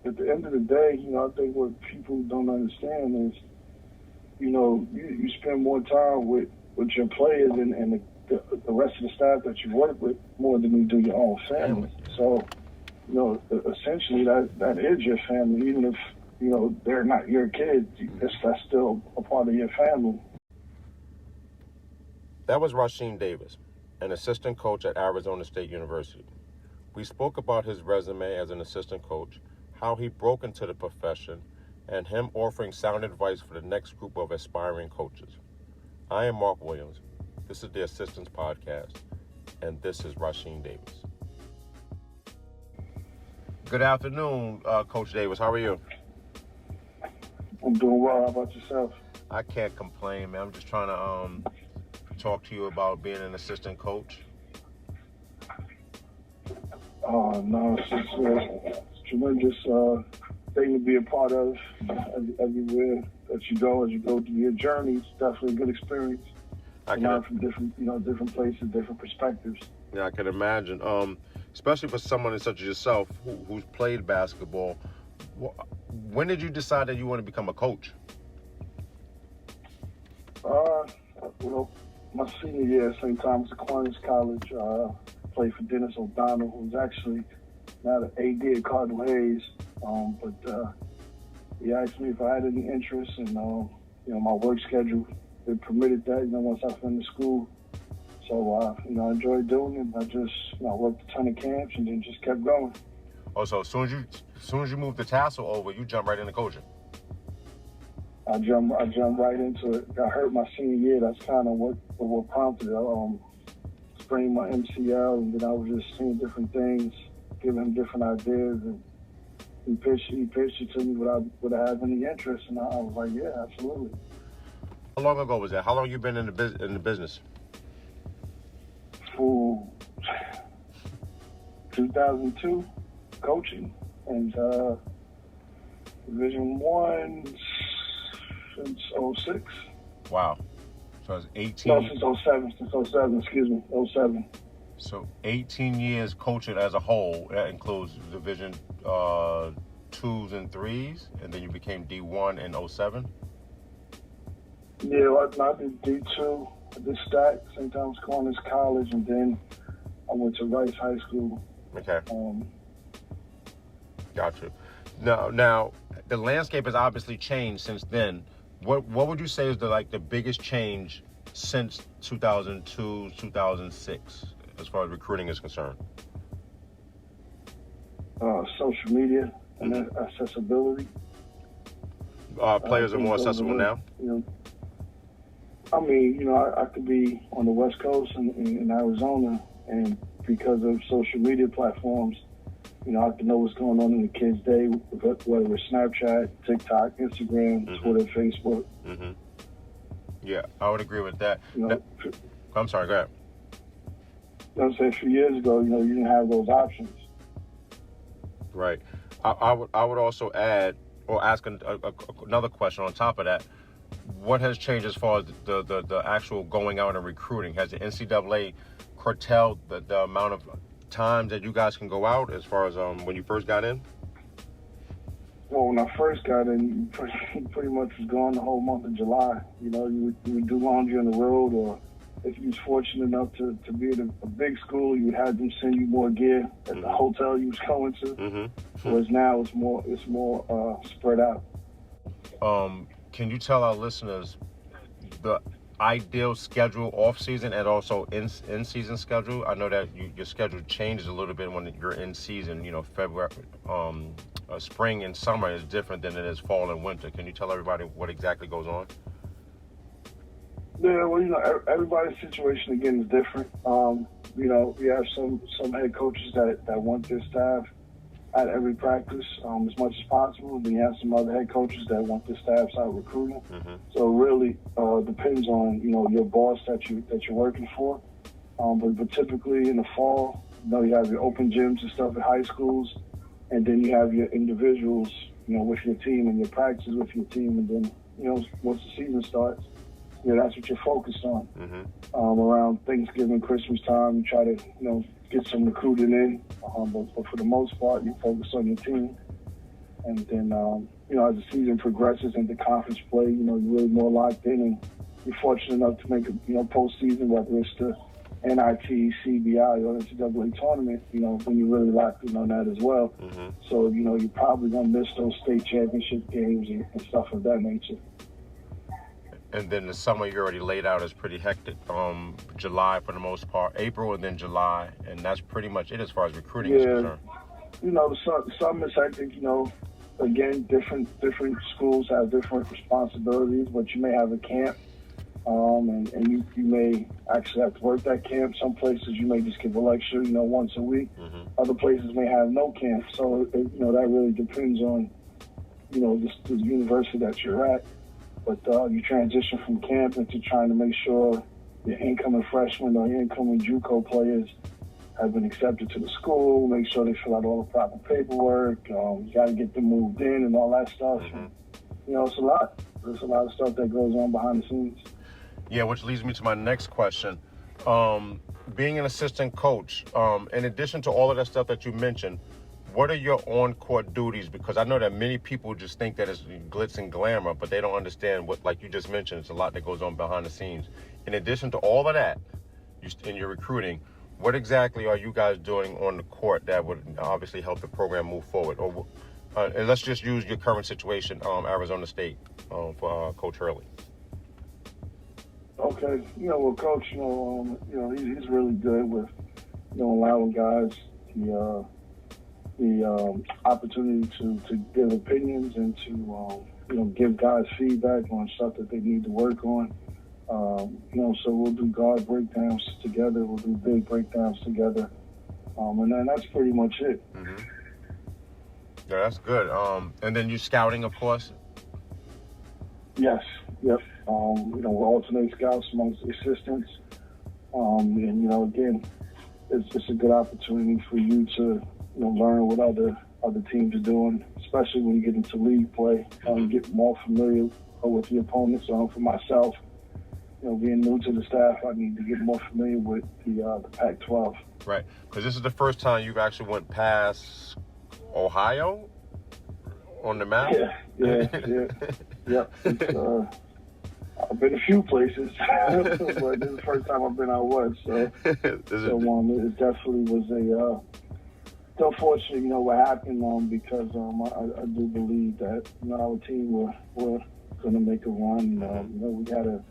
At the end of the day, I think what people don't understand is, you spend more time with your players and the rest of the staff that you work with more than you do your own family. So, essentially that is your family, even if, they're not your kids, that's still a part of your family. That was Rasheen Davis, an assistant coach at Arizona State University. We spoke about his resume as an assistant coach, how he broke into the profession, and him offering sound advice for the next group of aspiring coaches. I am Mark Williams. This is the Assistants Podcast, and this is Rasheen Davis. Good afternoon, Coach Davis. How are you? I'm doing well. How about yourself? I can't complain, man. I'm just trying to talk to you about being an assistant coach. No, it's just a tremendous thing to be a part of everywhere that you go. As you go through your journey, it's definitely a good experience. I can learn from different places, different perspectives. Yeah, I can imagine. Especially for someone such as yourself who's played basketball. When did you decide that you want to become a coach? My senior year at St. Thomas Aquinas College, played for Dennis O'Donnell, who's actually now the AD at Cardinal Hayes. But he asked me if I had any interest, and my work schedule it permitted that. Once I finished school, so I enjoyed doing it. I just worked a ton of camps and then just kept going. Oh, so as soon as you moved the tassel over, you jumped right into coaching. I jumped right into it. I hurt my senior year. That's kind of what prompted it. I sprained my MCL, and then I was just seeing different things, giving him different ideas, and he pitched it to me without having any interest, and I was like, yeah, absolutely. How long ago was that? How long you been in the business? For 2002, coaching, and Division I since 06. Wow. So it's 18. No, since 07, excuse me, 07. So 18 years coaching as a whole. That includes Division 2s and 3s, and then you became D1 in 07? Yeah, I did D2. I did Stack, St. Thomas Aquinas College, and then I went to Rice High School. Okay. Gotcha. Now, the landscape has obviously changed since then. What would you say is the biggest change since 2002, 2006, as far as recruiting is concerned? Social media and accessibility. Players are more accessible now? I could be on the West Coast in Arizona, and because of social media platforms, I can know what's going on in the kids' day, whether it's Snapchat, TikTok, Instagram, Twitter, Facebook. Mm-hmm. Yeah, I would agree with that. I'm sorry, go ahead. I say a few years ago, you didn't have those options. Right. I would also add or ask another question on top of that. What has changed as far as the actual going out and recruiting? Has the NCAA curtailed the amount of times that you guys can go out as far as when you first got in? Well, when I first got in, you pretty much was gone the whole month of July. You would do laundry on the road, or if you was fortunate enough to be at a big school, you would have them send you more gear at the hotel you was going to. Mm-hmm. Whereas now it's more spread out. Can you tell our listeners the ideal schedule off season and also in season schedule? I know that your schedule changes a little bit when you're in season. February, spring and summer is different than it is fall and winter. Can you tell everybody what exactly goes on? Yeah, well, everybody's situation again is different. You have some head coaches that want their staff at every practice as much as possible. Then you have some other head coaches that want their staffs out recruiting. Mm-hmm. So it really depends on your boss that you're working for. But typically in the fall, you have your open gyms and stuff at high schools, and then you have your individuals, with your team and your practices with your team, and then once the season starts, that's what you're focused on. Mm-hmm. Around Thanksgiving, Christmas time, you try to get some recruiting in, but for the most part, you focus on your team And then, as the season progresses into conference play, you're really more locked in, and you're fortunate enough to make a, postseason, whether it's the NIT, CBI, or NCAA tournament, when you're really locked in on that as well. Mm-hmm. So, you're probably going to miss those state championship games and stuff of that nature. And then the summer you already laid out is pretty hectic. July for the most part, April and then July, and that's pretty much it as far as recruiting is concerned. The summer is hectic, again, different schools have different responsibilities, but you may have a camp, and you may actually have to work that camp. Some places you may just give a lecture, once a week. Mm-hmm. Other places may have no camp. So, that really depends on, just the university that you're at. But you transition from camp into trying to make sure your incoming freshmen or your incoming JUCO players have been accepted to the school, make sure they fill out all the proper paperwork. You got to get them moved in and all that stuff. Mm-hmm. And, it's a lot. There's a lot of stuff that goes on behind the scenes. Yeah, which leads me to my next question. Being an assistant coach, in addition to all of that stuff that you mentioned, what are your on-court duties? Because I know that many people just think that it's glitz and glamour, but they don't understand what, like you just mentioned, it's a lot that goes on behind the scenes. In addition to all of that, in your recruiting, what exactly are you guys doing on the court that would obviously help the program move forward? Or and let's just use your current situation, Arizona State, for Coach Hurley. Okay, well, Coach, he's really good with, allowing guys the opportunity to give opinions and to give guys feedback on stuff that they need to work on. So we'll do guard breakdowns together. We'll do big breakdowns together. And then that's pretty much it. Mm-hmm. Yeah, that's good. And then you scouting, of course? Yes. Yep. We alternate scouts amongst the assistants. And, again, it's a good opportunity for you to, learn what other teams are doing, especially when you get into league play. Get more familiar with the opponents. For myself, being new to the staff, I need to get more familiar with the Pac-12. Right, because this is the first time you've actually went past Ohio on the map. Yeah. I've been a few places, but this is the first time I've been out west. So it definitely was it's unfortunate, what happened, because I do believe that our team were going to make a run. We had a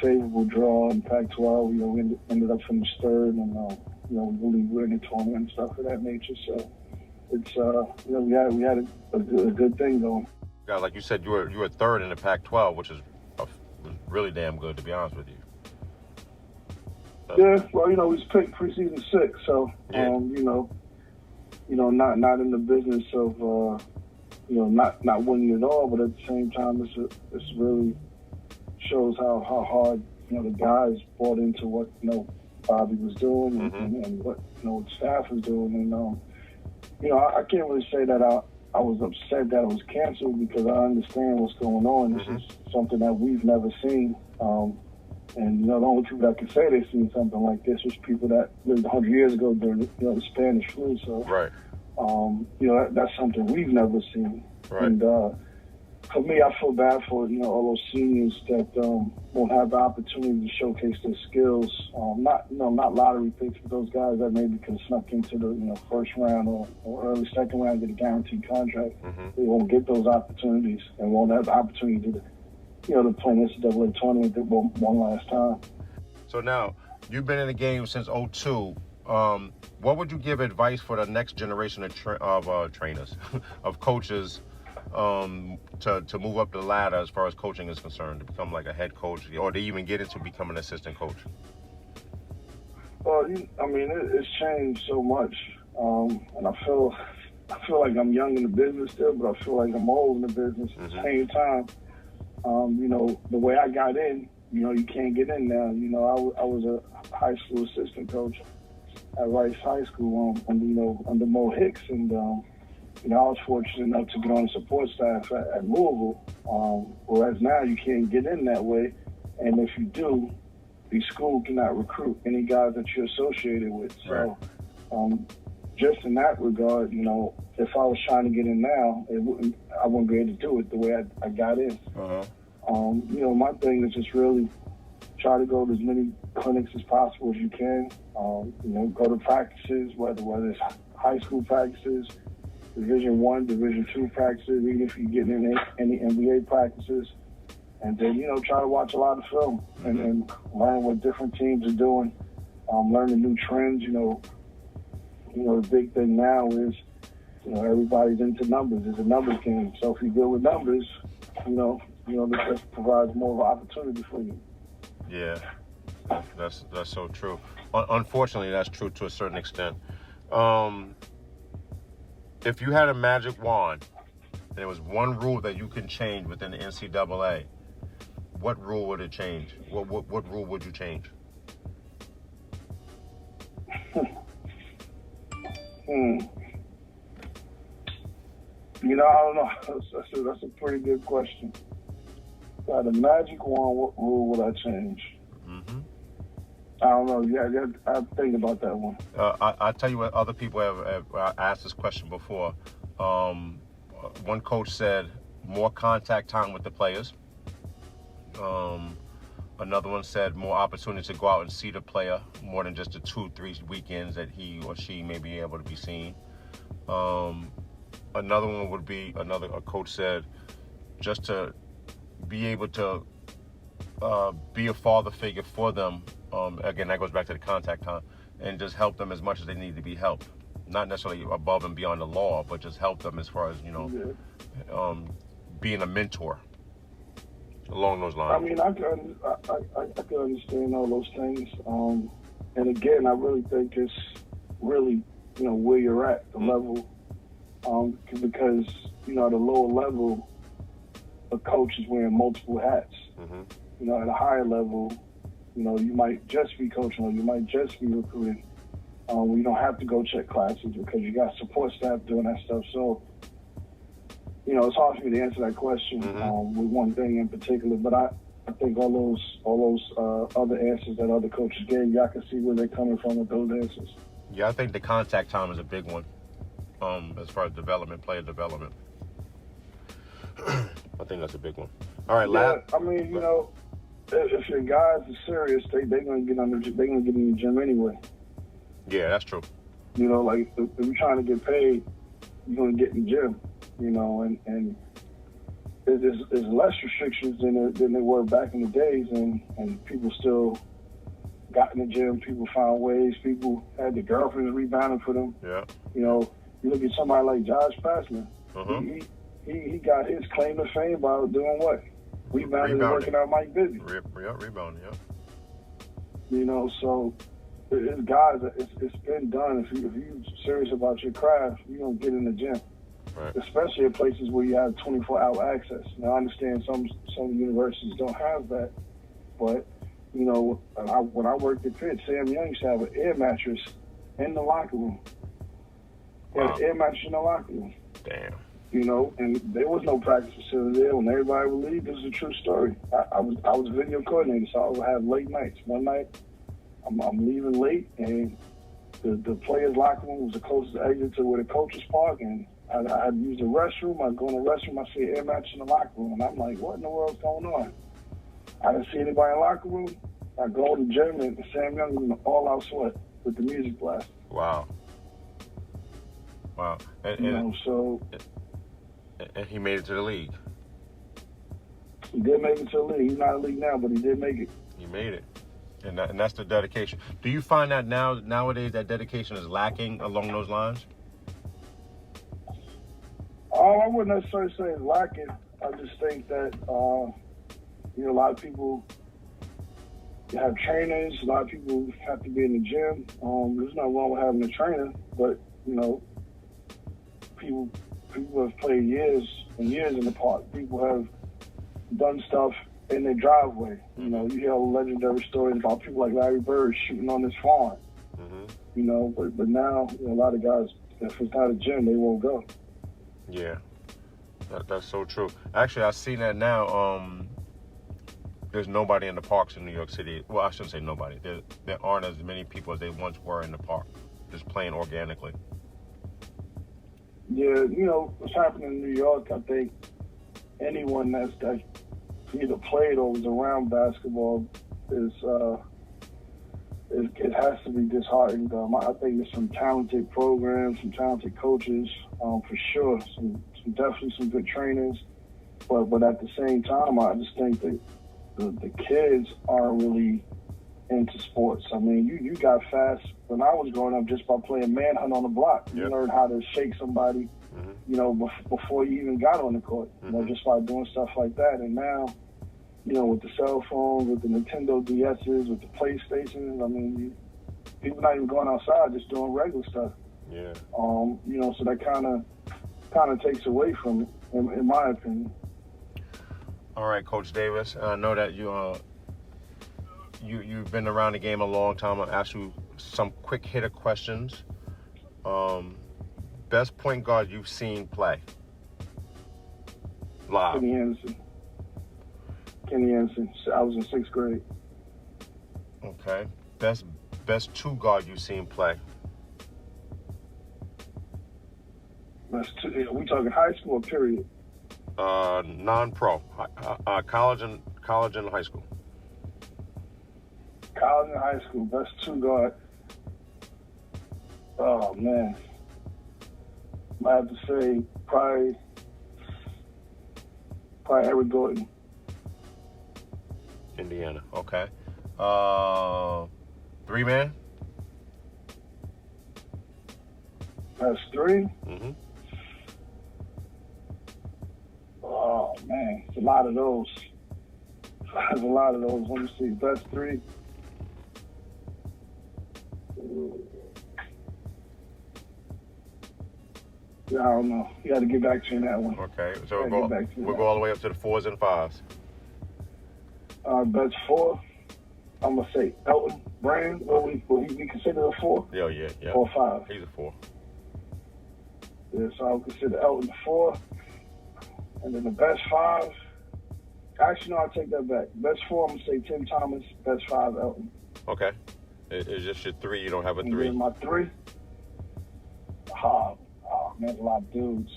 favorable draw in Pac-12. We ended up finishing third, and we believe we're in the tournament and stuff of that nature. So it's we had a good thing going. Yeah, like you said, you were third in the Pac-12, which is really damn good, to be honest with you. Yeah, well, we was picked preseason 6, so yeah. Not in the business of not winning at all, but at the same time, it's really shows how hard the guys bought into what Bobby was doing and what the staff was doing, and I can't really say that I was upset that it was canceled, because I understand what's going on. This is something that we've never seen. And the only people that can say they've seen something like this was people that lived 100 years ago during the Spanish flu. So, right. That's something we've never seen. Right. And for me, I feel bad for all those seniors that won't have the opportunity to showcase their skills. Not lottery picks, but those guys that maybe could have snuck into the first round or early second round, get a guaranteed contract. They won't get those opportunities and won't have the opportunity to play an NCAA tournament that one last time. So now, you've been in the game since 2002. What would you give advice for the next generation of trainers, of coaches, to move up the ladder as far as coaching is concerned, to become like a head coach, or to even get into becoming an assistant coach? Well, it's changed so much, and I feel like I'm young in the business still, but I feel like I'm old in the business at the same time. The way I got in, you can't get in now. I was a high school assistant coach at Rice High School under Mo Hicks, and I was fortunate enough to get on the support staff at Louisville, whereas now you can't get in that way, and if you do, the school cannot recruit any guys that you're associated with. So just in that regard, if I was trying to get in now, I wouldn't be able to do it the way I got in. Uh-huh. My thing is just really try to go to as many clinics as possible as you can. Go to practices, whether it's high school practices, Division I, Division II practices, even if you're getting in any NBA practices. And then, try to watch a lot of film and learn what different teams are doing, learn the new trends. The big thing now is, everybody's into numbers. It's a numbers game. So if you deal with numbers, this provides more of an opportunity for you. Yeah, that's so true. Unfortunately, that's true to a certain extent. If you had a magic wand, and there was one rule that you can change within the NCAA, what rule would it change? What rule would you change? I don't know. That's a pretty good question. If I had a magic wand, what rule would I change? Mm-hmm. I don't know. Yeah, I have to think about that one. I'll tell you what other people have asked this question before. One coach said more contact time with the players. Another one said more opportunity to go out and see the player more than just the 2-3 weekends that he or she may be able to be seen. Another one would be, a coach said, just to be able to be a father figure for them. Again, that goes back to the contact time, and just help them as much as they need to be helped. Not necessarily above and beyond the law, but just help them as far as, being a mentor along those lines. I mean, I can understand all those things. And again, I really think it's really, where you're at, the level. Because, at a lower level, a coach is wearing multiple hats. Mm-hmm. At a higher level, you might just be coaching or you might just be recruiting. You don't have to go check classes because you got support staff doing that stuff. So, it's hard for me to answer that question with one thing in particular. But I think all those other answers that other coaches gave, y'all can see where they're coming from with those answers. Yeah, I think the contact time is a big one as far as player development. I think that's a big one. All right, I mean, if your guys are serious, they're gonna get in the gym anyway. Yeah, that's true. Like if you're trying to get paid, you're gonna get in the gym. And there's less restrictions than there were back in the days, and people still got in the gym. People found ways. People had their girlfriends rebounding for them. Yeah. You look at somebody like Josh Passman. Uh-huh. He got his claim to fame by doing what? Rebounding and working out Mike Bibby. Rebounding, yeah. So it's guys, it's been done. If you're serious about your craft, you're going to get in the gym. Right. Especially in places where you have 24-hour access. Now, I understand some universities don't have that, but, when I worked at Pitt, Sam Young used to have an air mattress in the locker room. He had an air mattress in the locker room. Damn. And there was no practice facility there. When everybody would leave, this is a true story. I was a video coordinator, so I would have late nights. One night, I'm leaving late, and the players' locker room was the closest exit to where the coaches park, and I'd use the restroom. I'd go in the restroom. I see an air mattress in the locker room, and I'm like, what in the world's going on? I didn't see anybody in the locker room. I go to the gym, and Sam Young was in all-out sweat with the music blast. Wow. And he made it to the league. He did make it to the league. He's not in the league now, but he did make it. He made it. And that's the dedication. Do you find that nowadays that dedication is lacking along those lines? I wouldn't necessarily say it's lacking. I just think that, a lot of people have trainers. A lot of people have to be in the gym. There's nothing wrong with having a trainer, but, people have played years and years in the park. People have done stuff in their driveway. You hear all the legendary stories about people like Larry Bird shooting on his farm. Mm-hmm. But now a lot of guys, if it's not a gym, they won't go. Yeah, that's so true. Actually, I've seen that now. There's nobody in the parks in New York City. Well, I shouldn't say nobody. There aren't as many people as they once were in the park, just playing organically. Yeah, what's happening in New York, I think anyone that either played or was around basketball it has to be disheartened. I think there's some talented programs, some talented coaches, for sure. Definitely some good trainers, but at the same time, I just think that the kids aren't really into sports. I mean, you got fast when I was growing up just by playing manhunt on the block. You learned how to shake somebody, before you even got on the court. Just by doing stuff like that. And now, with the cell phones, with the Nintendo DSs, with the PlayStations, I mean, people not even going outside, just doing regular stuff. Yeah. So that kind of takes away from it, in my opinion. All right, Coach Davis. I know that you've been around the game a long time. I'll ask you some quick hitter questions. Best point guard you've seen play live? Kenny Anderson. I was in 6th grade. Okay. Best two guard you've seen play? That's two. Are we talking high school or period? Non-pro. College and high school. College and high school. Best two guard. Oh man. I have to say probably Eric Gordon. Indiana. Okay. 3-man? That's 3? Mm-hmm. Oh, man. It's a lot of those. There's a lot of those. Let me see. Best 3. Yeah, I don't know. You got to get back to you on that one. Okay. So we'll go all the way up to the 4s and 5s. Best 4, I'm going to say Elton Brand. Will he be considered a 4? Yeah. Or 5? He's a 4. Yeah, so I'll consider Elton a 4. And then the best 5, actually, no, I'll take that back. Best 4, I'm going to say Tim Thomas. Best 5, Elton. Okay. It's just your 3. You don't have a 3. And then my 3, oh, man, a lot of dudes.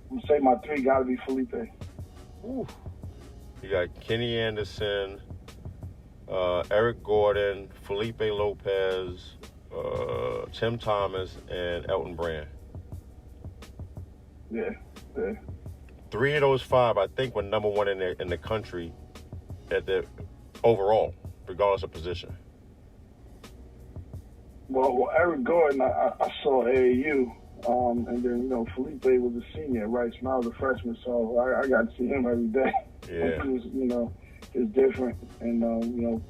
I'm going to say my 3 got to be Felipe. Ooh. You got Kenny Anderson, Eric Gordon, Felipe Lopez, Tim Thomas, and Elton Brand. Yeah. 3 of those 5, I think, were number 1 in the country at the overall, regardless of position. Well, Eric Gordon, I saw AAU, and then Felipe was a senior, right? So I was a freshman, so I got to see him every day. Yeah. He was, it's different, and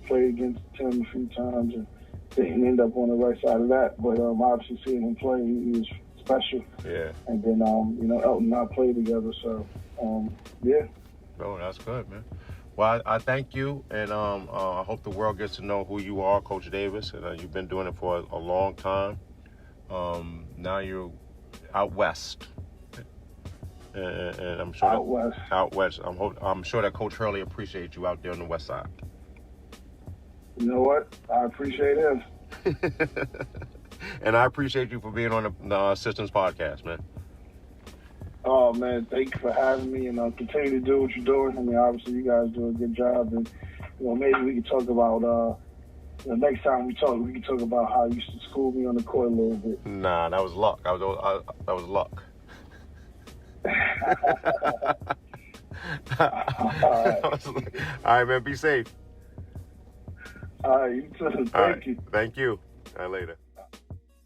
played against Tim a few times, and didn't end up on the right side of that. But obviously seeing him play, he was special. Yeah. And then Elton and I played together, so yeah. Oh, that's good, man. Well, I thank you, and I hope the world gets to know who you are, Coach Davis, and you've been doing it for a long time. Now you're out west. And I'm sure out west. I'm sure that Coach Hurley appreciates you out there on the west side. You know what? I appreciate him. And I appreciate you for being on the Assistants Podcast, man. Oh man, thank you for having me, and continue to do what you're doing. I mean, obviously you guys do a good job, and maybe we can talk about next time we can talk about how you used to school me on the court a little bit. Nah, that was luck. That was luck. All right, man. Be safe. All right, you too. Thank you. Thank you. Later.